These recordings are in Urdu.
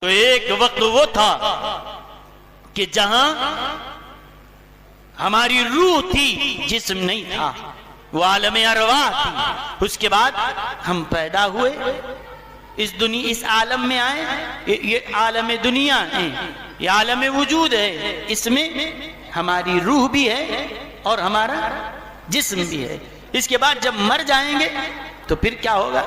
تو ایک وقت وہ تھا کہ جہاں ہماری روح تھی، جسم نہیں تھا، وہ عالم ارواح تھی۔ اس کے بعد ہم پیدا ہوئے، اس عالم میں آئے، یہ عالم دنیا ہے، یہ عالم وجود ہے، اس میں ہماری روح بھی ہے اور ہمارا جسم بھی ہے۔ اس کے بعد جب مر جائیں گے تو پھر کیا ہوگا؟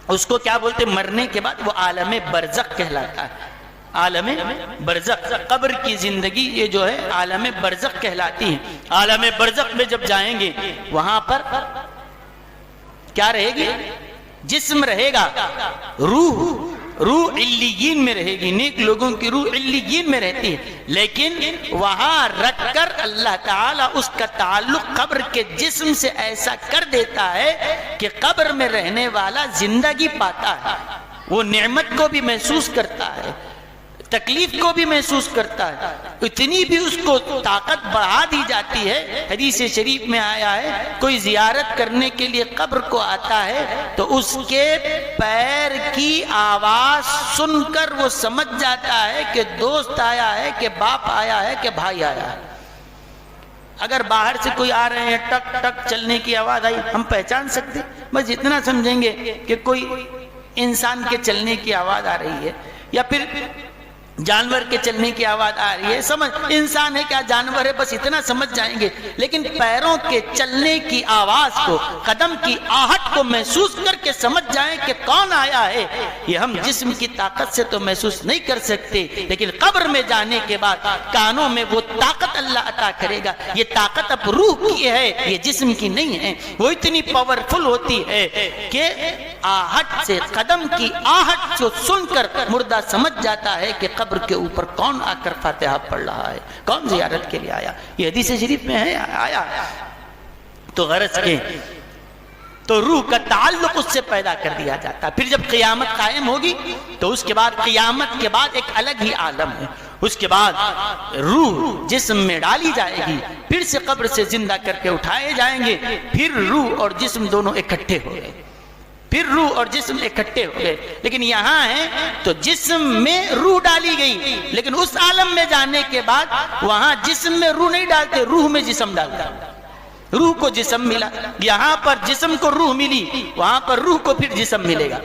اس کو کیا بولتے؟ مرنے کے بعد وہ عالم برزخ کہلاتا ہے، عالم برزخ، قبر کی زندگی یہ جو ہے عالم برزخ کہلاتی ہے۔ عالم برزخ میں جب جائیں گے وہاں پر کیا رہے گی؟ جسم رہے گا، روح علیین میں رہے گی، نیک لوگوں کی روح علیین میں رہتی ہے، لیکن وہاں رکھ کر اللہ تعالیٰ اس کا تعلق قبر کے جسم سے ایسا کر دیتا ہے کہ قبر میں رہنے والا زندگی پاتا ہے، وہ نعمت کو بھی محسوس کرتا ہے، تکلیف کو بھی محسوس کرتا ہے، اتنی بھی اس کو طاقت بڑھا دی جاتی ہے۔ حدیث شریف میں آیا ہے کوئی زیارت کرنے کے لیے قبر کو آتا ہے تو اس کے پیر کی آواز سن کر وہ سمجھ جاتا ہے کہ دوست آیا ہے، کہ باپ آیا ہے، کہ بھائی آیا ہے۔ اگر باہر سے کوئی آ رہے ہیں، ٹک ٹک چلنے کی آواز آئی، ہم پہچان سکتے، بس اتنا سمجھیں گے کہ کوئی انسان کے چلنے کی آواز آ رہی ہے، یا پھر جانور کے چلنے کی آواز آ رہی ہے، سمجھ انسان ہے کیا جانور ہے، بس اتنا سمجھ جائیں گے۔ لیکن پیروں کے چلنے کی آواز کو، قدم کی آہٹ کو محسوس کر کے سمجھ جائیں کہ کون آیا ہے، یہ ہم جسم کی طاقت سے تو محسوس نہیں کر سکتے، لیکن قبر میں جانے کے بعد کانوں میں وہ طاقت اللہ عطا کرے گا۔ یہ طاقت اب روح کی ہے، یہ جسم کی نہیں ہے، وہ اتنی پاورفل ہوتی ہے کہ آہٹ سے، قدم کی آہٹ کو سن کر مردہ سمجھ جاتا ہے کہ قبر کے اوپر کون آ کر فاتحہ پڑھ رہا ہے، کون زیارت کے لیے آیا۔ یہ حدیث شریف میں ہے آیا۔ تو غرض کے تو روح کا تعلق اس سے پیدا کر دیا جاتا ہے۔ پھر جب قیامت قائم ہوگی تو اس کے بعد قیامت کے بعد ایک الگ ہی عالم ہے۔ اس کے بعد روح جسم میں ڈالی جائے گی، پھر سے قبر سے زندہ کر کے اٹھائے جائیں گے، پھر روح اور جسم دونوں اکٹھے ہو گئے، پھر روح اور جسم اکٹھے ہو گئے۔ لیکن یہاں ہے تو جسم میں روح ڈالی گئی، لیکن اس عالم میں جانے کے بعد وہاں جسم میں روح نہیں ڈالتے، روح میں جسم ڈالتا، روح کو جسم ملا۔ یہاں پر جسم کو روح ملی، وہاں پر روح کو پھر جسم ملے گا۔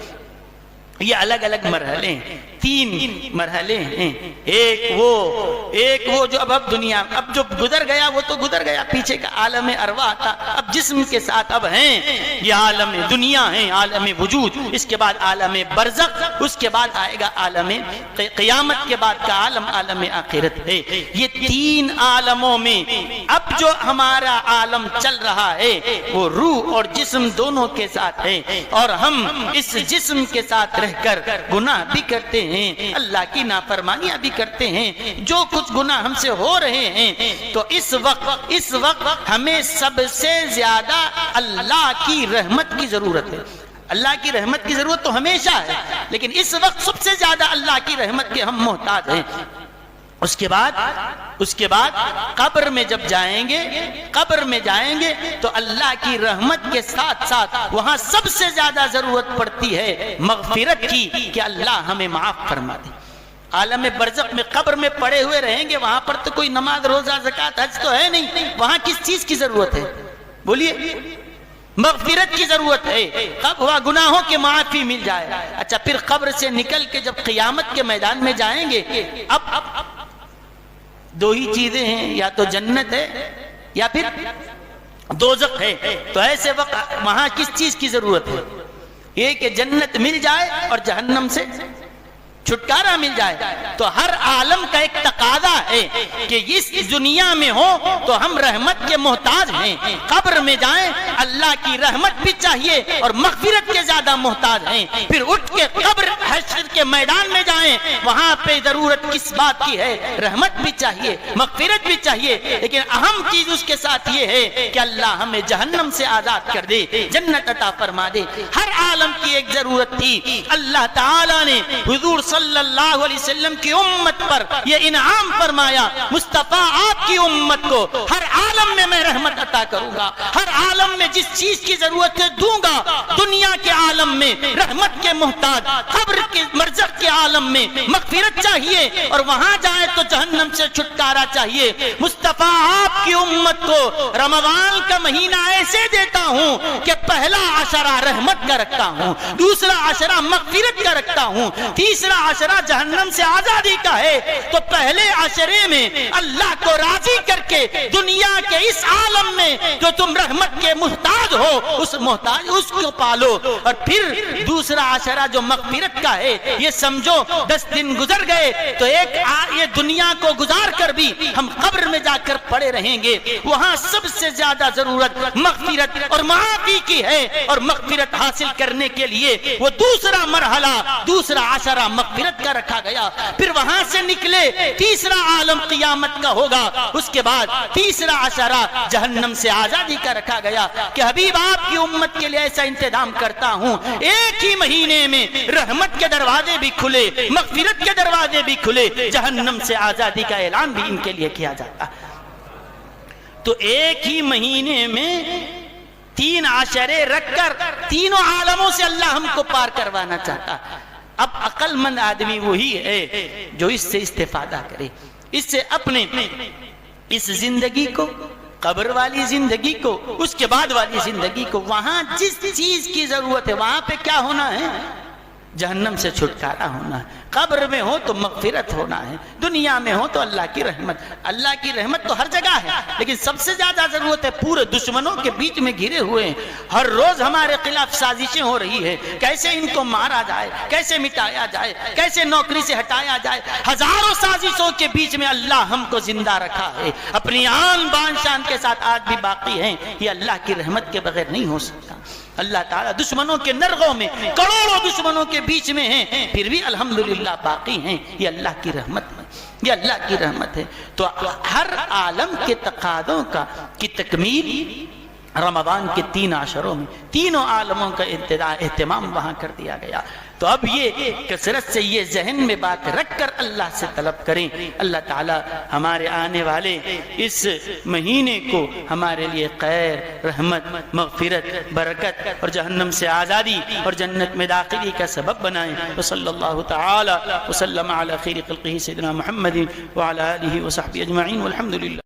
یہ الگ الگ مرحلے ہیں، 3 مرحلے ہیں۔ ایک وہ جو اب دنیا، اب جو گزر گیا وہ تو گزر گیا، پیچھے کا عالم ارواح تھا، اب جسم کے ساتھ اب ہیں، یہ عالم دنیا ہے، عالم وجود۔ اس کے بعد عالم برزخ، اس کے بعد آئے گا عالم قیامت کے بعد کا عالم، عالم آخرت ہے۔ یہ 3 عالموں میں اب جو ہمارا عالم چل رہا ہے وہ روح اور جسم دونوں کے ساتھ ہے، اور ہم اس جسم کے ساتھ رہ کر گناہ بھی کرتے ہیں، اللہ کی نافرمانیاں بھی کرتے ہیں، جو کچھ گناہ ہم سے ہو رہے ہیں۔ تو اس وقت ہمیں سب سے زیادہ اللہ کی رحمت کی ضرورت ہے۔ اللہ کی رحمت کی ضرورت تو ہمیشہ ہے، لیکن اس وقت سب سے زیادہ اللہ کی رحمت کے ہم محتاج ہیں۔ اس کے بعد قبر میں جب جائیں گے تو اللہ کی رحمت کے ساتھ ساتھ وہاں سب سے زیادہ ضرورت پڑتی ہے مغفرت کی، کہ اللہ ہمیں معاف فرما دے۔ عالم برزخ میں قبر میں پڑے ہوئے رہیں گے، وہاں پر تو کوئی نماز، روزہ، زکوٰۃ، حج تو ہے نہیں، وہاں کس چیز کی ضرورت ہے؟ بولیے، مغفرت کی ضرورت ہے، وہاں گناہوں کی معافی مل جائے۔ اچھا، پھر قبر سے نکل کے جب قیامت کے میدان میں جائیں گے، اب 2 ہی چیزیں ہیں، یا تو جنت ہے یا پھر دوزخ ہے۔ تو ایسے وقت وہاں کس چیز کی ضرورت ہے؟ یہ کہ جنت مل جائے اور جہنم سے چھٹکارا مل جائے۔ تو ہر عالم کا ایک تقاضا ہے کہ اس دنیا میں ہو تو ہم رحمت کے محتاج ہیں، قبر میں جائیں اللہ کی رحمت بھی چاہیے اور مغفرت کے زیادہ محتاج ہیں، پھر اٹھ کے قبر حشر کے میدان میں جائیں، وہاں پہ ضرورت کس بات کی ہے؟ رحمت بھی چاہیے، مغفرت بھی چاہیے، لیکن اہم چیز اس کے ساتھ یہ ہے کہ اللہ ہمیں جہنم سے آزاد کر دے، جنت عطا فرما دے۔ ہر عالم کی ایک ضرورت تھی، اللہ تعالیٰ نے حضور صلی اللہ علیہ وسلم کی امت پر یہ انعام فرمایا، مصطفیٰ آپ کی امت کو ہر عالم میں میں رحمت عطا کروں گا، ہر عالم میں جس چیز کی ضرورت ہے دوں گا۔ دنیا کے عالم میں رحمت کے محتاج، قبر کے مرزق کے عالم میں مغفرت چاہیے، اور وہاں جائے تو جہنم سے چھٹکارا چاہیے۔ مصطفیٰ آپ کی امت کو رمضان کا مہینہ ایسے دیتا ہوں کہ پہلا عشرہ رحمت کا رکھتا ہوں، دوسرا عشرہ مغفرت کا رکھتا ہوں، تیسرا عشرہ جہنم سے آزادی کا ہے۔ تو پہلے عشرے میں اللہ کو راضی کر کے دنیا کے اس عالم میں جو تم رحمت کے محتاج ہو اس محتاج اس کو پالو، اور پھر دوسرا عشرہ جو مغفرت کا ہے، یہ سمجھو 10 دن گزر گئے تو یہ دنیا کو گزار کر بھی ہم قبر میں جا کر پڑے رہیں گے، وہاں سب سے زیادہ ضرورت مغفرت اور معافی کی ہے، اور مغفرت حاصل کرنے کے لیے وہ دوسرا مرحلہ دوسرا عشرہ مغفرت کا رکھا گیا۔ پھر وہاں سے نکلے تیسرا عالم قیامت کا ہوگا، اس کے بعد تیسرا عشرہ جہنم سے آزادی کا رکھا گیا کہ حبیب آپ کی امت کے لیے ایسا انتظام کرتا ہوں، ایک ہی مہینے میں رحمت کے دروازے بھی کھلے، مغفرت کے دروازے بھی کھلے، جہنم سے آزادی کا اعلان بھی ان کے لیے کیا جاتا۔ تو ایک ہی مہینے میں 3 عشرے رکھ کر تینوں عالموں سے اللہ ہم کو پار کروانا چاہتا۔ اب عقل مند آدمی وہی ہے جو اس سے استفادہ کرے، اس سے اپنے اس زندگی کو، قبر والی زندگی کو، اس کے بعد والی زندگی کو، وہاں جس چیز کی ضرورت ہے وہاں پہ کیا ہونا ہے؟ جہنم سے چھٹکارا ہونا ہے۔ قبر میں ہو تو مغفرت ہونا ہے، دنیا میں ہو تو اللہ کی رحمت۔ اللہ کی رحمت تو ہر جگہ ہے، لیکن سب سے زیادہ ضرورت ہے پورے دشمنوں کے بیچ میں گھرے ہوئے ہیں، ہر روز ہمارے خلاف سازشیں ہو رہی ہے، کیسے ان کو مارا جائے، کیسے مٹایا جائے، کیسے نوکری سے ہٹایا جائے، ہزاروں سازشوں کے بیچ میں اللہ ہم کو زندہ رکھا ہے، اپنی آن بان شان کے ساتھ آج بھی باقی ہیں۔ یہ اللہ کی رحمت کے بغیر نہیں ہو سکتا۔ اللہ تعالیٰ دشمنوں کے نرغوں میں، کروڑوں دشمنوں کے بیچ میں ہیں، پھر بھی الحمدللہ باقی ہیں۔ یہ اللہ کی رحمت ہے، یہ اللہ کی رحمت ہے۔ تو ہر عالم کے تقاضوں کی تکمیل رمضان کے 3 عشروں میں تینوں عالموں کا اہتمام وہاں کر دیا گیا۔ تو اب یہ کثرت سے یہ ذہن میں بات رکھ کر اللہ سے طلب کریں، اللہ تعالی ہمارے آنے والے اس مہینے کو ہمارے لیے خیر، رحمت، مغفرت، برکت اور جہنم سے آزادی اور جنت میں داخلی کا سبب بنائیں۔ وصلی اللہ تعالی وسلم علی خیر خلقہ سیدنا محمد وعلی آلہ وصحبہ اجمعین والحمدللہ۔